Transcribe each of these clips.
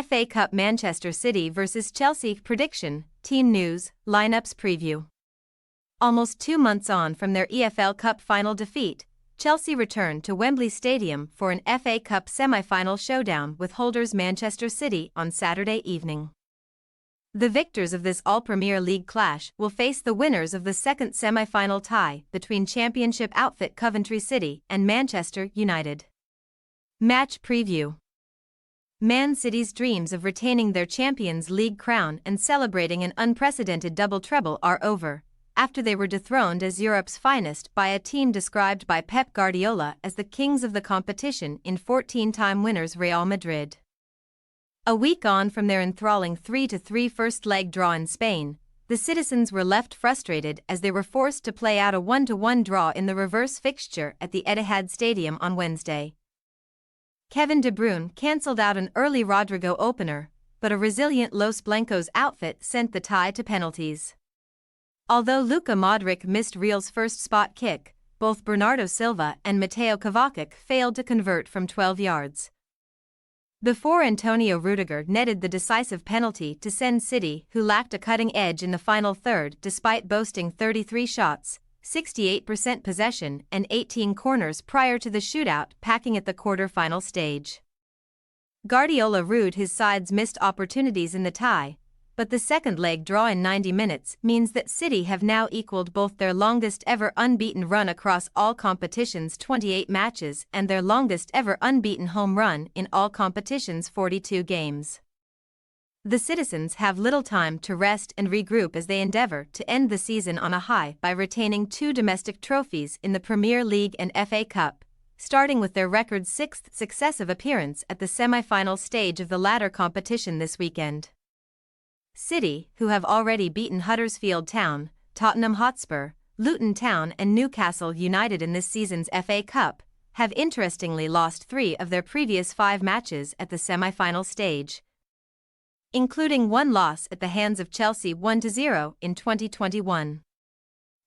FA Cup Manchester City vs Chelsea prediction, team news, lineups preview. Almost 2 months on from their EFL Cup final defeat, Chelsea returned to Wembley Stadium for an FA Cup semi-final showdown with holders Manchester City on Saturday evening. The victors of this All-Premier League clash will face the winners of the second semi-final tie between Championship outfit Coventry City and Manchester United. Match preview. Man City's dreams of retaining their Champions League crown and celebrating an unprecedented double treble are over, after they were dethroned as Europe's finest by a team described by Pep Guardiola as the kings of the competition in 14-time winners Real Madrid. A week on from their enthralling 3-3 first-leg draw in Spain, the citizens were left frustrated as they were forced to play out a 1-1 draw in the reverse fixture at the Etihad Stadium on Wednesday. Kevin De Bruyne cancelled out an early Rodrigo opener, but a resilient Los Blancos outfit sent the tie to penalties. Although Luka Modric missed Real's first spot kick, both Bernardo Silva and Mateo Kovacic failed to convert from 12 yards. Before Antonio Rudiger netted the decisive penalty to send City, who lacked a cutting edge in the final third despite boasting 33 shots, 68% possession and 18 corners prior to the shootout, packing at the quarter-final stage. Guardiola rued his side's missed opportunities in the tie, but the second-leg draw in 90 minutes means that City have now equaled both their longest-ever unbeaten run across all competitions' 28 matches and their longest-ever unbeaten home run in all competitions' 42 games. The citizens have little time to rest and regroup as they endeavour to end the season on a high by retaining 2 domestic trophies in the Premier League and FA Cup, starting with their record 6th successive appearance at the semi-final stage of the latter competition this weekend. City, who have already beaten Huddersfield Town, Tottenham Hotspur, Luton Town and Newcastle United in this season's FA Cup, have interestingly lost 3 of their previous 5 matches at the semi-final stage, including 1 loss at the hands of Chelsea 1-0 in 2021.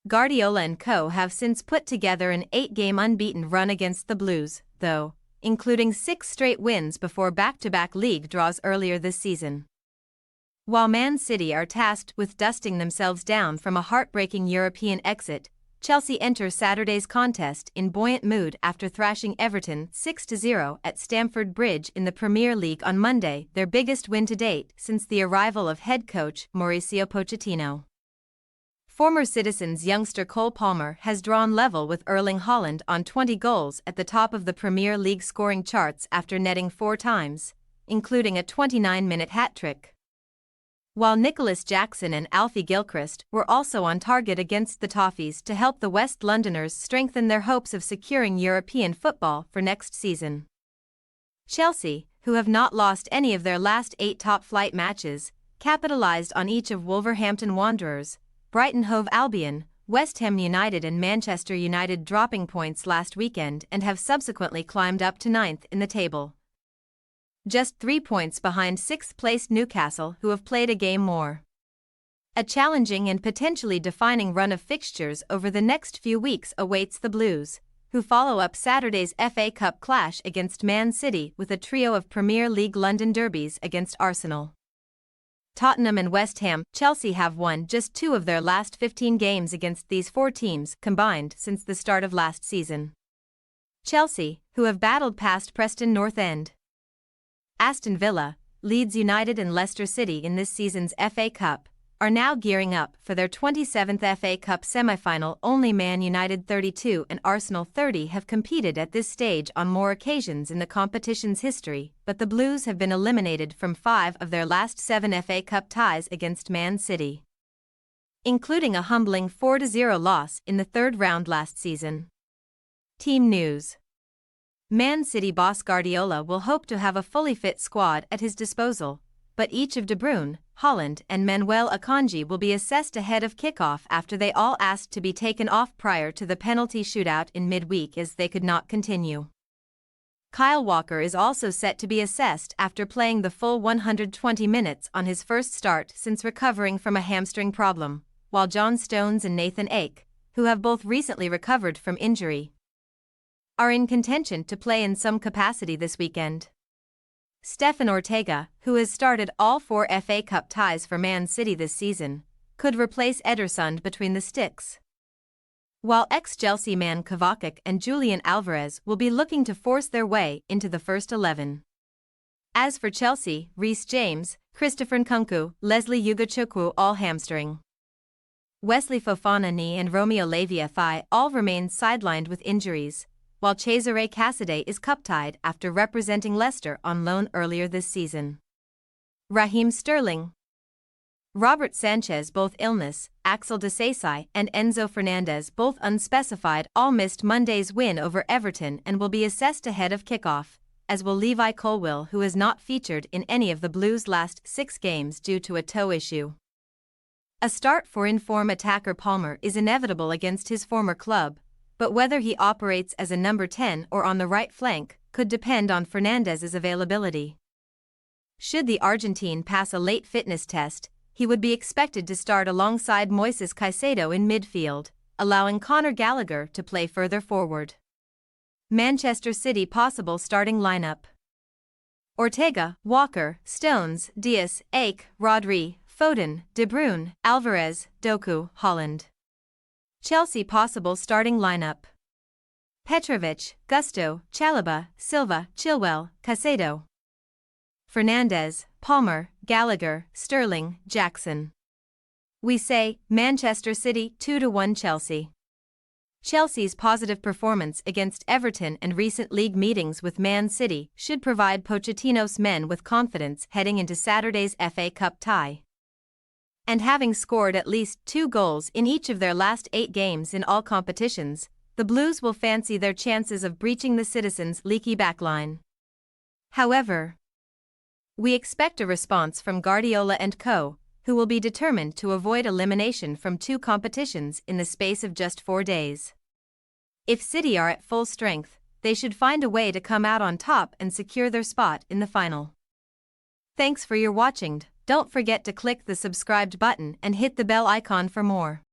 Guardiola and co. have since put together an 8-game unbeaten run against the Blues, though, including 6 straight wins before back-to-back league draws earlier this season. While Man City are tasked with dusting themselves down from a heartbreaking European exit, Chelsea enter Saturday's contest in buoyant mood after thrashing Everton 6-0 at Stamford Bridge in the Premier League on Monday, their biggest win to date since the arrival of head coach Mauricio Pochettino. Former Citizens youngster Cole Palmer has drawn level with Erling Haaland on 20 goals at the top of the Premier League scoring charts after netting 4 times, including a 29-minute hat-trick. While Nicholas Jackson and Alfie Gilchrist were also on target against the Toffees to help the West Londoners strengthen their hopes of securing European football for next season. Chelsea, who have not lost any of their last 8 top-flight matches, capitalised on each of Wolverhampton Wanderers, Brighton Hove Albion, West Ham United and Manchester United dropping points last weekend and have subsequently climbed up to 9th in the table, just 3 points behind 6th-placed Newcastle, who have played a game more. A challenging and potentially defining run of fixtures over the next few weeks awaits the Blues, who follow up Saturday's FA Cup clash against Man City with a trio of Premier League London derbies against Arsenal, Tottenham and West Ham. Chelsea have won just 2 of their last 15 games against these 4 teams combined since the start of last season. Chelsea, who have battled past Preston North End, Aston Villa, Leeds United and Leicester City in this season's FA Cup, are now gearing up for their 27th FA Cup semi-final. Only Man United 32 and Arsenal 30 have competed at this stage on more occasions in the competition's history, but the Blues have been eliminated from 5 of their last 7 FA Cup ties against Man City, including a humbling 4-0 loss in the 3rd round last season. Team news. Man City boss Guardiola will hope to have a fully fit squad at his disposal, but each of De Bruyne, Haaland and Manuel Akanji will be assessed ahead of kickoff after they all asked to be taken off prior to the penalty shootout in midweek as they could not continue. Kyle Walker is also set to be assessed after playing the full 120 minutes on his first start since recovering from a hamstring problem, while John Stones and Nathan Ake, who have both recently recovered from injury, are in contention to play in some capacity this weekend. Stefan Ortega, who has started all 4 FA Cup ties for Man City this season, could replace Edersund between the sticks. While ex-Chelsea man Kovacic and Julian Alvarez will be looking to force their way into the first 11. As for Chelsea, Reece James, Christopher Nkunku, Leslie Ugochukwu all hamstring. Wesley Fofana knee and Romeo Lavia thigh all remain sidelined with injuries, while Cesare Casadei is cup-tied after representing Leicester on loan earlier this season. Raheem Sterling, Robert Sanchez both illness, Axel Disasi and Enzo Fernandez both unspecified all missed Monday's win over Everton and will be assessed ahead of kickoff, as will Levi Colwill, who has not featured in any of the Blues' last 6 games due to a toe issue. A start for in-form attacker Palmer is inevitable against his former club, but whether he operates as a number 10 or on the right flank could depend on Fernandez's availability. Should the Argentine pass a late fitness test, he would be expected to start alongside Moises Caicedo in midfield, allowing Conor Gallagher to play further forward. Manchester City possible starting lineup: Ortega, Walker, Stones, Dias, Ake, Rodri, Foden, De Bruyne, Alvarez, Doku, Holland. Chelsea possible starting lineup: Petrovic, Gusto, Chalobah, Silva, Chilwell, Caicedo. Fernandez, Palmer, Gallagher, Sterling, Jackson. We say, Manchester City 2-1 Chelsea. Chelsea's positive performance against Everton and recent league meetings with Man City should provide Pochettino's men with confidence heading into Saturday's FA Cup tie. And having scored at least 2 goals in each of their last 8 games in all competitions, the Blues will fancy their chances of breaching the Citizens' leaky backline. However, we expect a response from Guardiola and co., who will be determined to avoid elimination from 2 competitions in the space of just 4 days. If City are at full strength, they should find a way to come out on top and secure their spot in the final. Thanks for your watching. Don't forget to click the subscribed button and hit the bell icon for more.